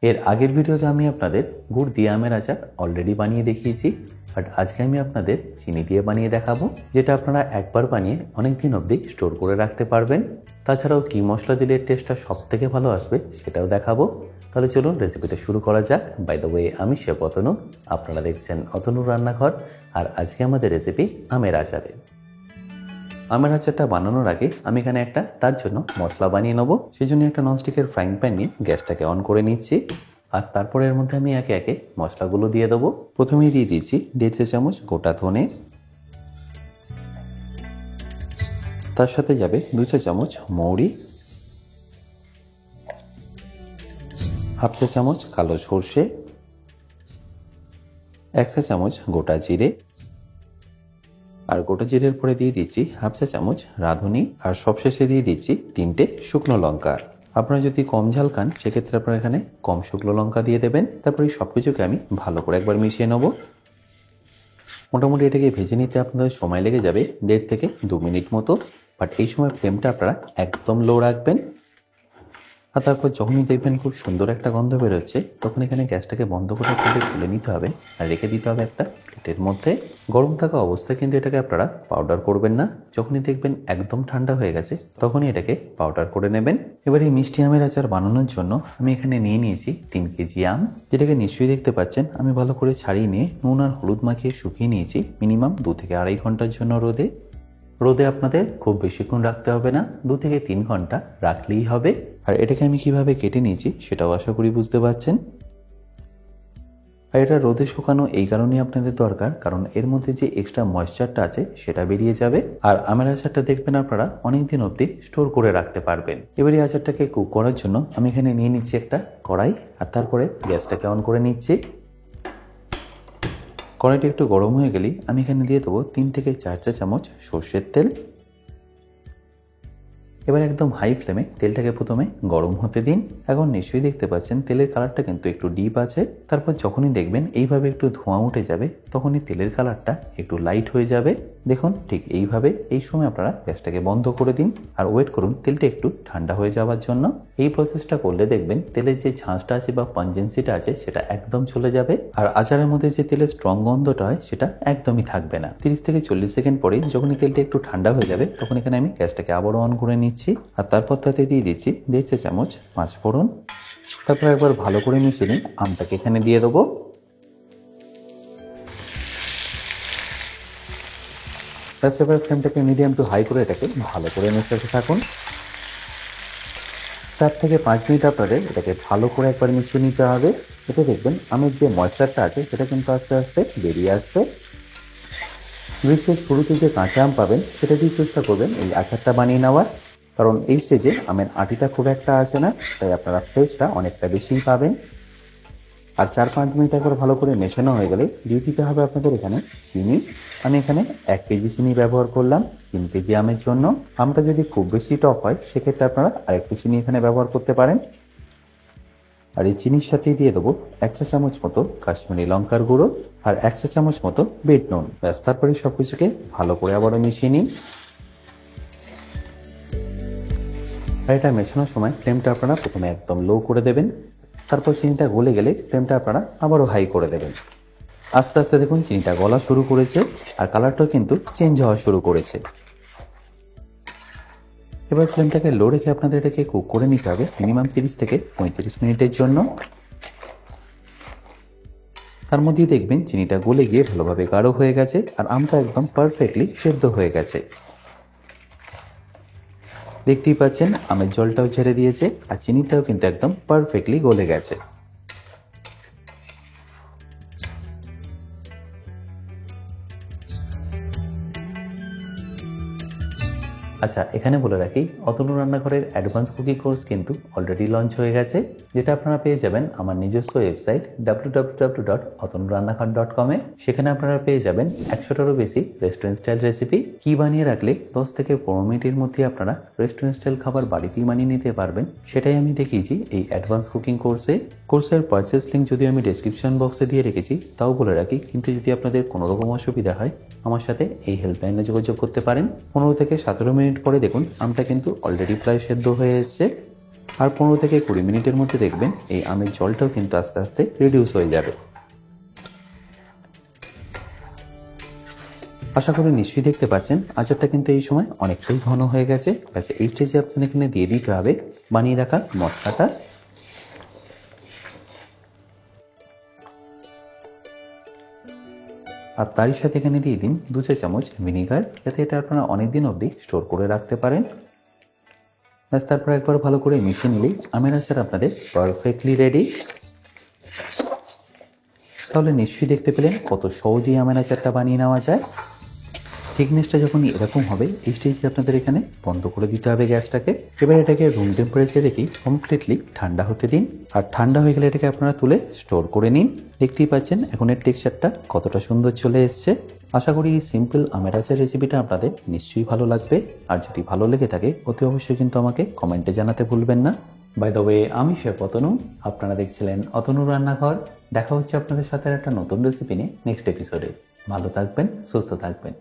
এর আগের ভিডিওতে আমি আপনাদের গুড় দিয়ে আমের আচার অলরেডি বানিয়ে দেখিয়েছি, বাট আজকে আমি আপনাদের চিনি দিয়ে বানিয়ে দেখাবো, যেটা আপনারা একবার বানিয়ে অনেক দিন অবধি স্টোর করে রাখতে পারবেন। তাছাড়াও কি মশলা দিলে টেস্টটা সব থেকে ভালো আসবে সেটাও দেখাবো। তাহলে চলুন রেসিপিটা শুরু করা যাক। বাই দ্য ওয়ে, আমি শেফ অতনু, আপনারা দেখছেন অতনুর রান্নাঘর। আর আজকে আমাদের রেসিপি আমের আচারে। আমের আচারটা বানানোর আগে আমি এখানে তার জন্য মশলা বানিয়ে নেবো। সেই জন্য একটা ননস্টিকের ফ্রাইং প্যান নিয়ে গ্যাসটাকে অন করে নিচ্ছি। আর তারপরে এর মধ্যে আমি একে একে মশলাগুলো দিয়ে দেবো। প্রথমেই দিয়ে দিচ্ছি 1.5 চা চামচ গোটা ধনে, তার সাথে যাবে 2 চা চামচ মৌরি, 1/2 চা চামচ কালো সর্ষে, 1 চা চামচ গোটা জিরে, আর গোটা জিরের পরে দিয়ে দিচ্ছি 1/2 চা চামচ রাঁধুনি, আর সবশেষে দিয়ে দিচ্ছি 3টে শুকনো লঙ্কা। আপনারা যদি কম ঝাল খান সেক্ষেত্রে আপনারা এখানে কম শুকনো লঙ্কা দিয়ে দেবেন। তারপরে এই সব কিছুকে আমি ভালো করে একবার মিশিয়ে নেব। মোটামুটি এটাকে ভেজে নিতে আপনাদের সময় লেগে যাবে 1.5 থেকে 2 মিনিট মতো, বাট এই সময় ফ্লেমটা আপনারা একদম লো রাখবেন। আর তারপর যখনই দেখবেন খুব সুন্দর একটা গন্ধ বেরোচ্ছে, তখন এখানে গ্যাসটাকে বন্ধ করে আপনাদের তুলে নিতে হবে আর রেখে দিতে হবে একটা প্লেটের মধ্যে। গরম থাকা অবস্থায় কিন্তু এটাকে আপনারা পাউডার করবেন না। যখনই দেখবেন একদম ঠান্ডা হয়ে গেছে তখনই এটাকে পাউডার করে নেবেন। এবার এই মিষ্টি আমের আচার বানানোর জন্য আমি এখানে নিয়ে নিয়েছি 3 কেজি আম, যেটাকে নিশ্চয়ই দেখতে পাচ্ছেন আমি ভালো করে ছাড়িয়ে নিয়ে নুন আর হলুদ মাখিয়ে শুকিয়ে নিয়েছি মিনিমাম 2 থেকে 2.5 ঘন্টার জন্য রোদে। রোদে আপনাদের খুব বেশিক্ষণ রাখতে হবে না, 2 থেকে 3 ঘন্টা রাখলেই হবে। আর এটাকে আমি কিভাবে কেটে নিয়েছি সেটাও আশা করি বুঝতে পারছেন। আর এটা রোদে শুকানো এই কারণেই আপনাদের দরকার, কারণ এর মধ্যে যে এক্সট্রা ময়েশ্চারটা আছে সেটা বেরিয়ে যাবে। আর আমের আচারটা দেখবেন আপনারা অনেক দিন অবধি স্টোর করে রাখতে পারবেন। এবার এই আচারটাকে কুক করার জন্য আমি এখানে নিয়ে নিচ্ছি একটা কড়াই, আর তারপরে গ্যাসটাকে অন করে নিচ্ছি। কড়াইটা একটু গরম হয়ে গেলেই আমি এখানে দিয়ে দেবো 3 থেকে 4 চা চামচ সর্ষের তেল। এবার একদম হাই ফ্লেমে তেলটাকে প্রথমে গরম হতে দিন। এখন নিশ্চয়ই দেখতে পাচ্ছেন তেলের কালারটা কিন্তু একটু ডিপ আছে। তারপর যখনই দেখবেন এইভাবে একটু ধোঁয়া উঠে যাবে, তখনই তেলের কালারটা একটু লাইট হয়ে যাবে। দেখুন ঠিক এইভাবে। এই সময় আপনারা গ্যাসটাকে বন্ধ করে দিন আর ওয়েট করুন তেলটা একটু ঠান্ডা হয়ে যাওয়ার জন্য। এই প্রসেসটা করলে দেখবেন তেলের যে ঝাঁঝটা আছে বা পাঞ্জেন্সিটা আছে সেটা একদম চলে যাবে, আর আচারের মধ্যে যে তেলের স্ট্রং গন্ধটা হয় সেটা একদমই থাকবে না। 30 থেকে 40 সেকেন্ড পরে যখনই তেলটা একটু ঠান্ডা হয়ে যাবে তখন এখানে আমি গ্যাসটাকে আবারও অন করে নিচ্ছি। আর তারপর তাতে দিয়ে দিচ্ছি 1.5 চা চামচ 5 ফোড়ন। তারপর একবার ভালো করে মিশিয়ে নিন। আমটাকে এখানে দিয়ে দেবো। এবার ফ্লেমটাকে মিডিয়াম টু হাই করে এটাকে ভালো করে মেশাতে থাকুন। 4 থেকে 5 মিনিট আপনাদের এটাকে ভালো করে একবার মিশিয়ে নিতে হবে। এতে দেখবেন আমের যে ময়েশ্চারটা আছে সেটা কিন্তু আস্তে আস্তে বেরিয়ে আসবে। গ্রীষ্মের শুরুতে যে কাঁচা আম পাবেন সেটা দিয়ে চেষ্টা করবেন এই আচারটা বানিয়ে নেওয়ার, কারণ এই স্টেজে আমের আটিটা খুব একটা আছে না, তাই আপনারা ফ্রেশটা অনেকটা বেশিই পাবেন। আর 4-5 মিনিট একবার ভালো করে মেশানো হয়ে গেলে দিয়ে দিতে হবে আপনাদের এখানে চিনি। আমি এখানে 1 কেজি চিনি ব্যবহার করলাম 3 কেজি আমের জন্য। আমটা যদি খুব বেশি টক হয় সেক্ষেত্রে আপনারা আরেকটু চিনি এখানে ব্যবহার করতে পারেন। আর এই চিনির সাথেই দিয়ে দেবো 1 চা চামচ মতো কাশ্মীরি লঙ্কার গুঁড়ো আর 1 চা চামচ মতো বিট নুন। ব্যাস, তারপরে সব কিছুকে ভালো করে আবারও মিশিয়ে নিন। আর এটা মেশানোর সময় ফ্লেমটা আপনারা প্রথমে একদম লো করে দেবেন। তারপর চিনিটা গলে গেলে ফ্লেমটা আপনারা আবারও হাই করে দেবেন। আস্তে আস্তে দেখুন চিনিটা গলা শুরু করেছে আর কালারটাও কিন্তু চেঞ্জ হওয়া শুরু করেছে। এবার ফ্লেমটাকে লো রেখে আপনাদের এটাকে কুক করে নিতে হবে মিনিমাম 30 থেকে 35 মিনিটের জন্য। তার মধ্যেই দেখবেন চিনিটা গলে গিয়ে ভালোভাবে গাঢ় হয়ে গেছে আর আমটা একদম পারফেক্টলি সেদ্ধ হয়ে গেছে। দেখতেই পাচ্ছেন আমের জলটাও ছেড়ে দিয়েছে আর চিনিটাও কিন্তু একদম পারফেক্টলি গলে গেছে। আচ্ছা, এখানে বলে রাখি অতনু রান্নাঘরের অ্যাডভান্স কুকিং কোর্স কিন্তু অলরেডি লঞ্চ হয়ে গেছে, যেটা আপনারা পেয়ে যাবেন আমার নিজস্ব ওয়েবসাইট www.otonurannaghar.com এ। সেখানে আপনারা পেয়ে যাবেন 100টারও বেশি রেস্টুরেন্ট স্টাইল রেসিপি। কি বানিয়ে রাখলে 10 থেকে 15 মিনিটের মধ্যে আপনারা রেস্টুরেন্ট স্টাইল খাবার বাড়িতেই বানিয়ে নিতে পারবেন, সেটাই আমি দেখিয়েছি এই অ্যাডভান্স কুকিং কোর্সে। কোর্সের পারচেস লিঙ্ক যদি আমি ডেসক্রিপশন বক্সে দিয়ে রেখেছি তাও বলে রাখি, কিন্তু যদি আপনাদের কোনো রকম অসুবিধা হয় আমার সাথে এই হেল্পলাইনে যোগাযোগ করতে পারেন। 15 থেকে 17 মিনিট পরে দেখুন আমটা কিন্তু অলরেডি প্রায় সেদ্ধ হয়ে এসছে। আর 15 থেকে 20 মিনিটের মধ্যে দেখবেন এই আমের জলটাও কিন্তু আস্তে আস্তে রিডিউস হয়ে যাবে। আশা করি নিশ্চয়ই দেখতে পাচ্ছেন আচারটা কিন্তু এই সময় অনেকটাই ঘন হয়ে গেছে। ব্যাস এই স্টেজে আপনার এখানে দিয়ে দিতে হবে বানিয়ে রাখা মশলাটা। আর তারই সাথে এখানে দিয়ে দিন 2 চা চামচ ভিনিগার, যাতে এটা আপনারা অনেকদিন অবধি স্টোর করে রাখতে পারেন। ব্যাস তারপর একবার ভালো করে মিশিয়ে নিলেই আমের আচার আপনাদের পারফেক্টলি রেডি। তাহলে নিশ্চয়ই দেখতে পেলেন কত সহজেই আমের আচারটা বানিয়ে নেওয়া যায়। থিকনেসটা যখন এরকম হবে এই স্টেজে আপনাদের এখানে বন্ধ করে দিতে হবে গ্যাসটাকে। এবার এটাকে রুম টেম্পারেচারে রেখেই কমপ্লিটলি ঠান্ডা হতে দিন। আর ঠান্ডা হয়ে গেলে এটাকে আপনারা তুলে স্টোর করে নিন। দেখতেই পাচ্ছেন এখন এর টেক্সচারটা কতটা সুন্দর চলে এসছে। আশা করি এই সিম্পল আমের আচার রেসিপিটা আপনাদের নিশ্চয়ই ভালো লাগবে। আর যদি ভালো লেগে থাকে অতি অবশ্যই কিন্তু আমাকে কমেন্টে জানাতে ভুলবেন না। বাই দ্য ওয়ে, আমি শেফ অতনু, আপনারা দেখছিলেন অতনু রান্নাঘর। দেখা হচ্ছে আপনাদের সাথে একটা নতুন রেসিপি নিয়ে নেক্সট এপিসোডে। ভালো থাকবেন, সুস্থ থাকবেন।